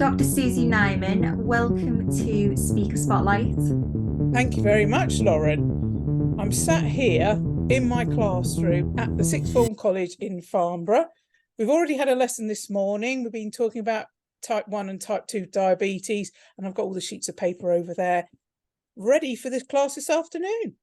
Dr Susie Nyman, welcome to Speaker Spotlight. Thank you very much, Lauren. I'm sat here in my classroom at the Sixth Form College in Farnborough. We've already had a lesson this morning. We've been talking about type 1 and type 2 diabetes, and I've got all the sheets of paper over there ready for this class this afternoon.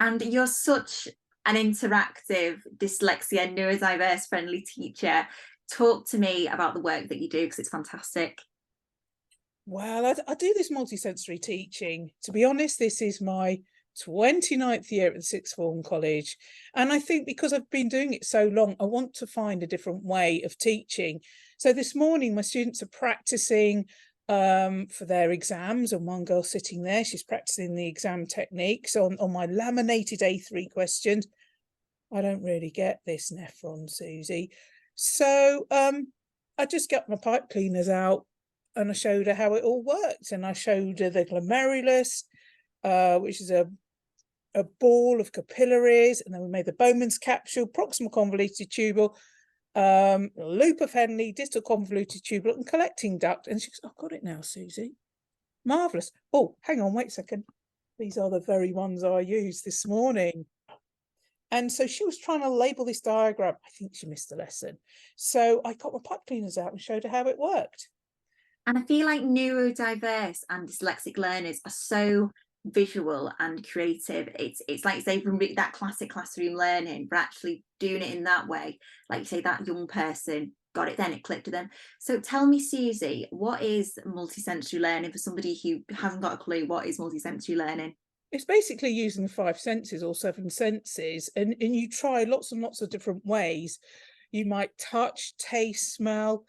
And you're such an interactive, dyslexia, neurodiverse friendly teacher. Talk to me about the work that you do, because it's fantastic. Well, I do this multi-sensory teaching. To be honest, this is my 29th year at the Sixth Form College. And I think because I've been doing it so long, I want to find a different way of teaching. So this morning, my students are practicing for their exams, and one girl sitting there, she's practicing the exam techniques on my laminated A3 questions. I don't really get this, nephron, Susie. So I just got my pipe cleaners out and I showed her how it all worked. And I showed her the glomerulus, which is a ball of capillaries, and then we made the Bowman's capsule, proximal convoluted tubule, loop of Henle, distal convoluted tubule, and collecting duct. And she goes, I've got it now, Susie. Marvellous. Oh, hang on, wait a second. These are the very ones I used this morning. And so she was trying to label this diagram. I think she missed the lesson. So I got my pipe cleaners out and showed her how it worked. And I feel like neurodiverse and dyslexic learners are so visual and creative. It's like they've removed that classic classroom learning, but actually doing it in that way. Like you say, that young person got it, then it clicked to them. So tell me, Susie, what is multisensory learning for somebody who hasn't got a clue? What is multisensory learning? It's basically using the 5 senses or 7 senses, and you try lots and lots of different ways. You might touch, taste, smell,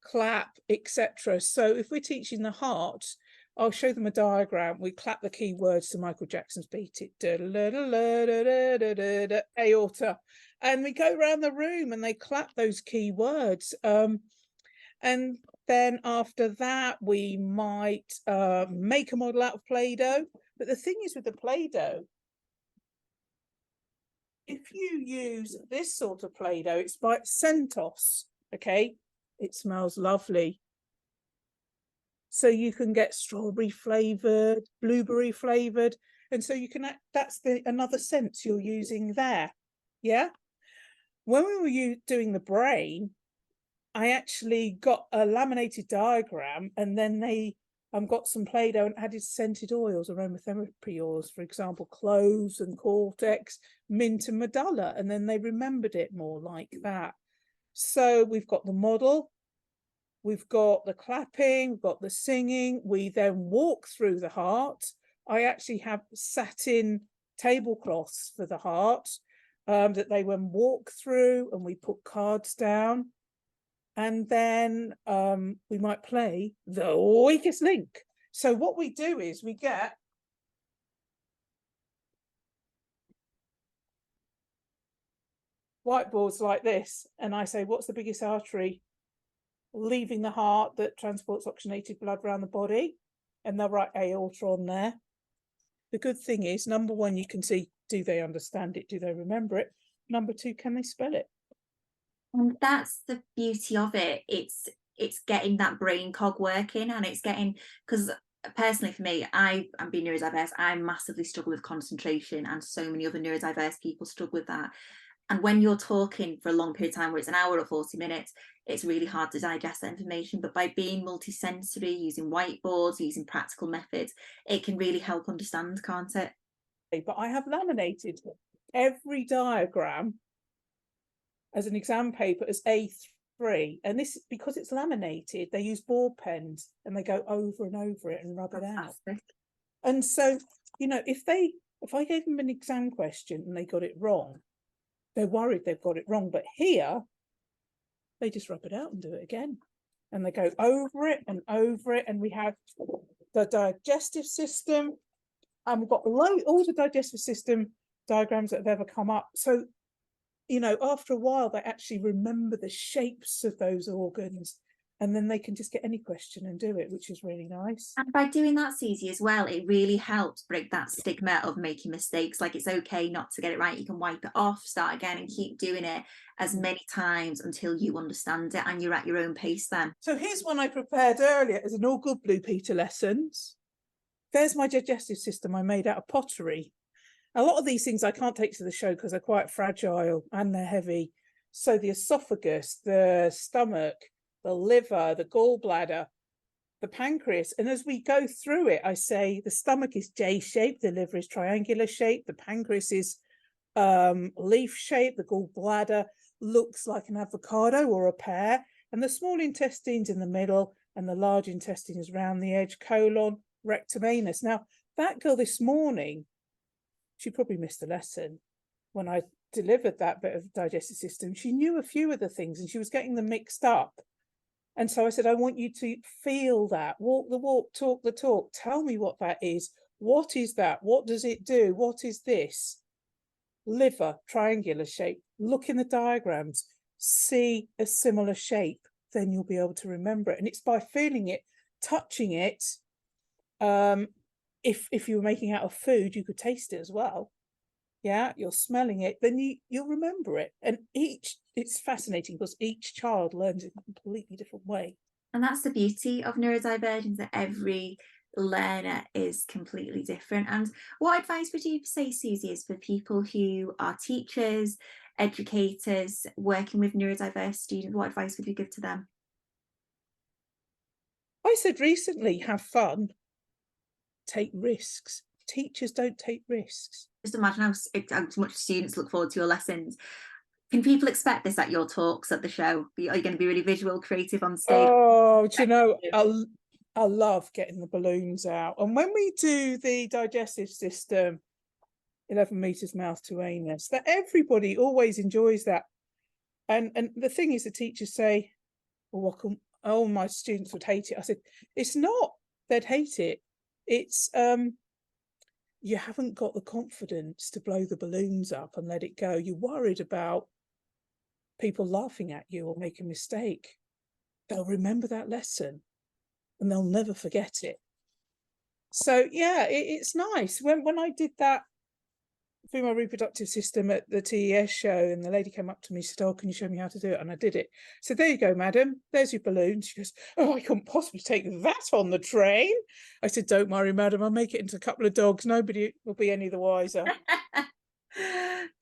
clap, etc. So if we're teaching the heart, I'll show them a diagram. We clap the key words to Michael Jackson's Beat It, aorta, and we go around the room and they clap those key words. And then after that, we might make a model out of Play-Doh. But the thing is with the Play-Doh, if you use this sort of Play-Doh, it's by Centos, okay? It smells lovely. So you can get strawberry flavored, blueberry flavored. And so you can, that's another sense you're using there. Yeah. When we were doing the brain, I actually got a laminated diagram, and then they got some Play-Doh and added scented oils, aromatherapy oils, for example, cloves and cortex, mint and medulla, and then they remembered it more like that. So we've got the model, we've got the clapping, we've got the singing. We then walk through the heart. I actually have satin tablecloths for the heart that they then walk through, and we put cards down. And then we might play the weakest link. So what we do is we get whiteboards like this, and I say, what's the biggest artery leaving the heart that transports oxygenated blood around the body? And they'll write aorta on there. The good thing is, number one, you can see, do they understand it? Do they remember it? Number two, can they spell it? And that's the beauty of it. It's getting that brain cog working, and it's getting, because personally for me, I'm being neurodiverse, I massively struggle with concentration, and so many other neurodiverse people struggle with that. And when you're talking for a long period of time, where it's an hour or 40 minutes, it's really hard to digest that information. But by being multisensory, using whiteboards, using practical methods, it can really help understand, can't it? But I have laminated every diagram as an exam paper as A3, and this is because it's laminated. They use ball pens and they go over and over it and rub it out. And so, you know, if I gave them an exam question and they got it wrong, they're worried they've got it wrong. But here, they just rub it out and do it again, and they go over it and over it. And we have the digestive system, and we've got all the digestive system diagrams that have ever come up. So, you know, after a while, they actually remember the shapes of those organs. and then they can just get any question and do it, which is really nice. And by doing that, Susie, as well, it really helps break that stigma of making mistakes. Like, it's okay not to get it right. You can wipe it off, start again, and keep doing it as many times until you understand it and you're at your own pace then. So here's one I prepared earlier as an all good Blue Peter lessons. There's my digestive system I made out of pottery. A lot of these things I can't take to the show because they're quite fragile and they're heavy. So the esophagus, the stomach, the liver, the gallbladder, the pancreas. And as we go through it, I say the stomach is J-shaped, the liver is triangular shaped, the pancreas is leaf shaped, the gallbladder looks like an avocado or a pear, and the small intestine's in the middle, and the large intestine is round the edge, colon, rectum, anus. Now, that girl this morning, she probably missed a lesson when I delivered that bit of digestive system. She knew a few of the things and she was getting them mixed up. And so I said, I want you to feel that, walk the walk, talk the talk. Tell me what that is. What is that? What does it do? What is this? Liver, triangular shape. Look in the diagrams. See a similar shape. Then you'll be able to remember it. And it's by feeling it, touching it. If you were making out of food, you could taste it as well. Yeah, you're smelling it, then you'll remember it. And it's fascinating because each child learns in a completely different way. And that's the beauty of neurodivergence, that every learner is completely different. And what advice would you say, Susie, is for people who are teachers, educators, working with neurodiverse students? What advice would you give to them? I said recently, have fun, take risks. Teachers don't take risks. Just imagine how much students look forward to your lessons. Can people expect this at your talks at the show? Are you going to be really visual, creative on stage? Oh, do you know, I love getting the balloons out. And when we do the digestive system, 11 meters mouth to anus, that everybody always enjoys that. And the thing is, the teachers say, oh, my students would hate it. I said, it's not, they'd hate it. It's, you haven't got the confidence to blow the balloons up and let it go. You're worried about people laughing at you or make a mistake. They'll remember that lesson and they'll never forget it. So yeah, it's nice. When I did that female reproductive system at the TES show, and the lady came up to me and said, oh, can you show me how to do it? And I did it. So there you go, madam, there's your balloon. She goes, oh, I couldn't possibly take that on the train. I said, don't worry, madam, I'll make it into a couple of dogs. Nobody will be any the wiser.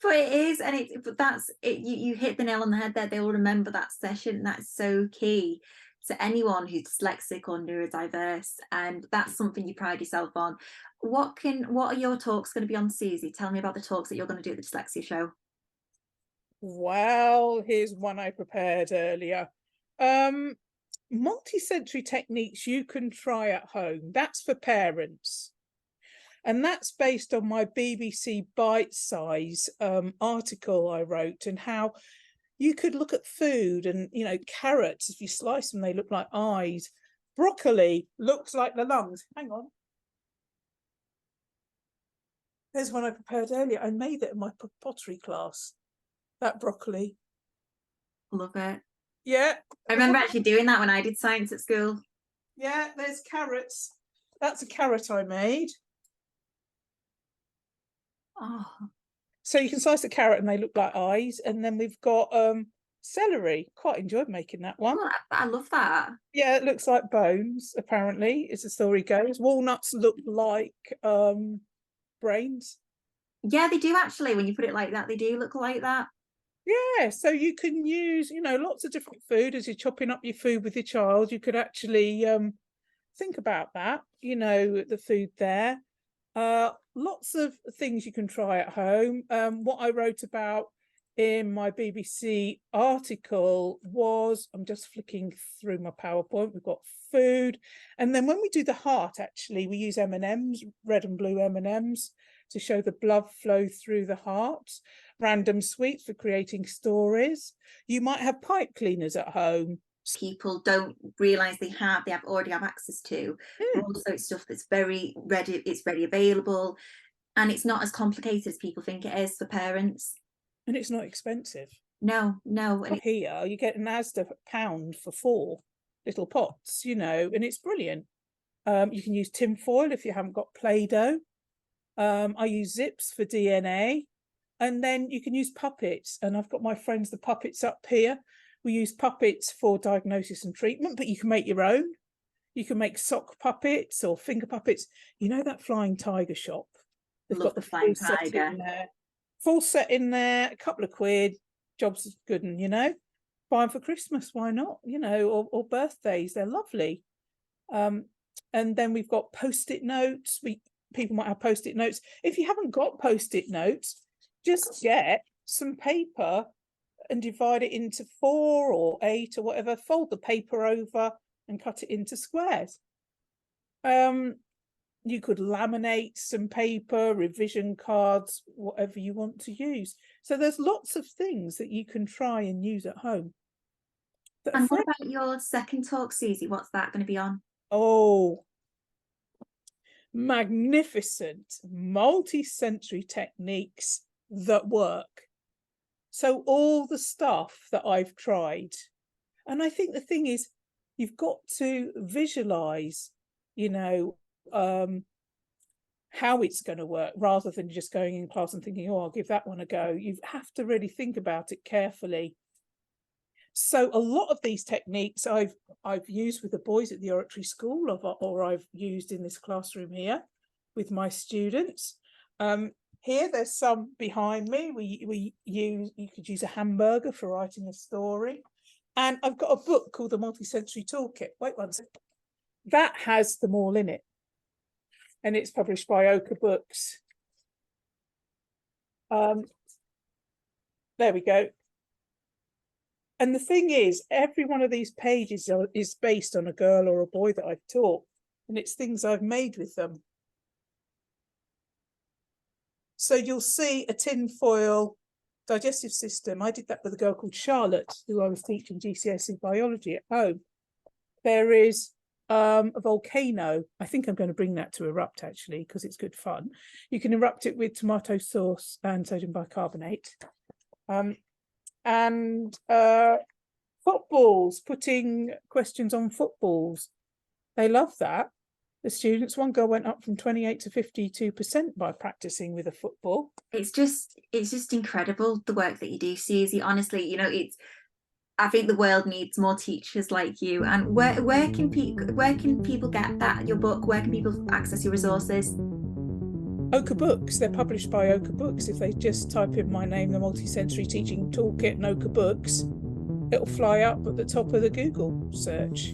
But it is, and but that's it. You hit the nail on the head there. They will remember that session. That's so key to anyone who's dyslexic or neurodiverse, and that's something you pride yourself on. What are your talks going to be on, Susie? Tell me about the talks that you're going to do at the dyslexia show. Well, here's one I prepared earlier. Multi-sensory techniques you can try at home. That's for parents. And that's based on my BBC Bite-Size article I wrote, and how you could look at food and, you know, carrots, if you slice them, they look like eyes. Broccoli looks like the lungs. Hang on. There's one I prepared earlier. I made it in my pottery class, that broccoli. Love it. Yeah. I remember actually doing that when I did science at school. Yeah, there's carrots. That's a carrot I made. Oh. So you can slice a carrot and they look like eyes. And then we've got celery. Quite enjoyed making that one. Oh, I love that. Yeah, it looks like bones, apparently, as the story goes. Walnuts look like brains. Yeah, they do actually. When you put it like that, they do look like that. Yeah, so you can use, you know, lots of different food as you're chopping up your food with your child. You could actually think about that, you know, the food there. Lots of things you can try at home. What I wrote about in my BBC article was, I'm just flicking through my PowerPoint, we've got food. And then when we do the heart, actually, we use M&Ms, red and blue M&Ms, to show the blood flow through the heart. Random sweets for creating stories. You might have pipe cleaners at home. People don't realize they already have access to. But also it's stuff that's very ready, it's ready available, and it's not as complicated as people think it is for parents. And it's not expensive. No. And here you get an Asda pound for 4. little pots, you know, and it's brilliant. You can use tin foil if you haven't got Play-Doh. I use zips for DNA, and then you can use puppets. And I've got my friends, the puppets up here. We use puppets for diagnosis and treatment, but you can make your own. You can make sock puppets or finger puppets. You know that Flying Tiger shop? They've Love got the the full flying set tiger. in there. Full set in there, a couple of quid, job's good, and you know, buy them for Christmas, why not? You know, or birthdays, they're lovely. And then we've got post-it notes. People might have post-it notes. If you haven't got post-it notes, just get some paper and divide it into 4 or 8 or whatever, fold the paper over and cut it into squares. You could laminate some paper, revision cards, whatever you want to use. So there's lots of things that you can try and use at home. And what about your second talk, Susie? What's that going to be on? Oh, magnificent multi-sensory techniques that work. So all the stuff that I've tried. And I think the thing is, you've got to visualize, you know, how it's going to work, rather than just going in class and thinking, oh, I'll give that one a go. You have to really think about it carefully. So a lot of these techniques I've used with the boys at the oratory school, or I've used in this classroom here with my students. Here there's some behind me. You could use a hamburger for writing a story. And I've got a book called the Multi-Sensory Toolkit. Wait one second. That has them all in it. And it's published by Ochre Books. There we go. And the thing is, every one of these pages is based on a girl or a boy that I've taught, and it's things I've made with them. So you'll see a tin foil digestive system. I did that with a girl called Charlotte, who I was teaching GCSE biology at home. There is a volcano. I think I'm going to bring that to erupt, actually, because it's good fun. You can erupt it with tomato sauce and sodium bicarbonate. And footballs, putting questions on footballs. They love that. The students, one girl went up from 28 to 52% by practicing with a football. It's just incredible, the work that you do, Susie. Honestly, you know, I think the world needs more teachers like you. And where can people get that, your book? Where can people access your resources? Ochre Books, they're published by Ochre Books. If they just type in my name, the Multi-Sensory Teaching Toolkit and Ochre Books, it'll fly up at the top of the Google search.